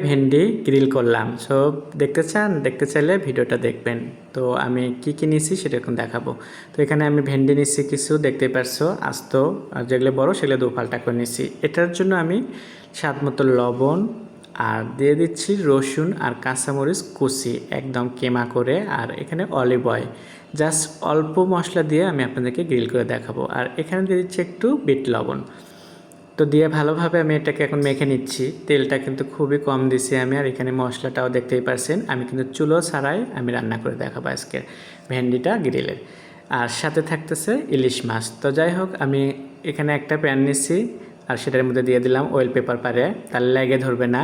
ভেন্ডি গ্রিল করলাম। সো দেখতে চাইলে ভিডিওটা দেখবেন। তো আমি কি নিছি সেটা এখন দেখাবো। তো এখানে আমি ভেন্ডি নিচ্ছি কিছু, দেখতে পারছো আস্ত, আর যেগুলো বড় সেগুলো দু ফালটা করে নিচ্ছি। এটার জন্য আমি স্বাদ মতো লবণ আর দিয়ে দিচ্ছি রসুন আর কাঁচামরিচ কুচি একদম কেমা করে, আর এখানে অলিভ অয়েল, জাস্ট অল্প মশলা দিয়ে আমি আপনাদেরকে গ্রিল করে দেখাবো। আর এখানে দিয়ে দিচ্ছি একটু বিট লবণ। তো দিয়ে ভালোভাবে আমি এটাকে এখন মেখে নিচ্ছি। তেলটা কিন্তু খুবই কম দিছি আমি, আর এখানে মশলাটাও দেখতেই পারছেন। আমি কিন্তু চুলো ছাড়াই আমি রান্না করে দেখাবো আজকে ভেন্ডিটা গ্রিলের। আর সাথে থাকতেছে ইলিশ মাছ। তো যাই হোক, আমি এখানে একটা প্যান নিচ্ছি আর সেটার মধ্যে দিয়ে দিলাম অয়েল পেপার পারে, তার লেগে ধরবে না।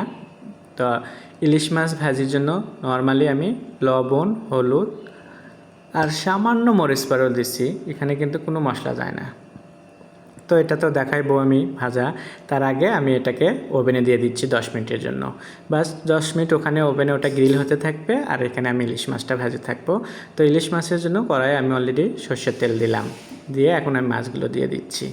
তো ইলিশ মাছ ভাজির জন্য নর্মালি আমি লবণ, হলুদ আর সামান্য মরিচ পাউডার দিচ্ছি, এখানে কিন্তু কোনো মশলা যায় না। তো এটা তো দেখাইবো আমি ভাজা, তার আগে আমি এটাকে ওভেনে দিয়ে দিচ্ছি 10 মিনিটের জন্য। বাস 10 মিনিট ওখানে ওভেনে ওটা গ্রিল হতে থাকবে, আর এখানে আমি ইলিশ মাছটা ভাজে থাকবো। তো ইলিশ মাছের জন্য কড়াই আমি অলরেডি সর্ষের তেল দিলাম, দিয়ে এখন আমি মাছগুলো দিয়ে দিচ্ছি।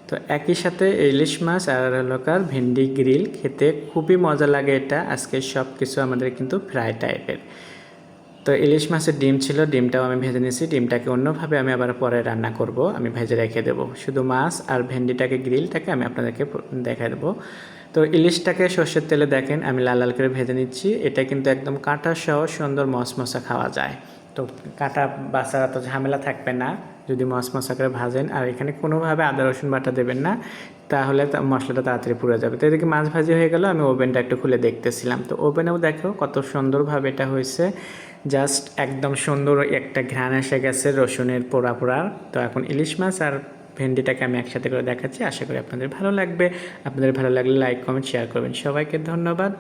তো একই সাথে ইলিশ মাছ আর হলকার ভেন্ডি গ্রিল খেতে খুবই মজা লাগে। এটা আজকে সব কিছু আমাদের কিন্তু ফ্রাই টাইপের। তো ইলিশ মাছের ডিম ছিল, ডিমটাও আমি ভেজে নিয়েছি। ডিমটাকে অন্যভাবে আমি আবার পরে রান্না করব, আমি ভেজে রেখে দেবো। শুধু মাছ আর ভেন্ডিটাকে গ্রিলটাকে আমি আপনাদেরকে দেখাই দেবো। তো ইলিশটাকে সর্ষের তেলে দেখেন আমি লাল লাল করে ভেজে নিচ্ছি। এটা কিন্তু একদম কাঁটা সহ সুন্দর মশমশা খাওয়া যায়। তো কাঁটা বাছার তো ঝামেলা থাকবে না যদি মশমশা করে ভাজেন। আর এখানে কোনোভাবে আদা রসুন বাটা দেবেন না, তাহলে মশলাটা তাড়াতাড়ি পুড়ে যাবে। তো এদিকে মাছ ভাজি হয়ে গেল, আমি ওভেনটা একটু খুলে দেখতেছিলাম। তো ওভেনেও দেখো কত সুন্দরভাবে এটা হয়েছে, জাস্ট একদম সুন্দর একটা ঘ্রাণ এসে গেছে রসুনের পোড়া পোড়া। তো এখন ইলিশ মাছ আর ভেন্ডিটাকে আমি একসাথে করে দেখাচ্ছি, আশা করি আপনাদের ভালো লাগবে। আপনাদের ভালো লাগলে লাইক কমেন্ট শেয়ার করবেন। সবাইকে ধন্যবাদ।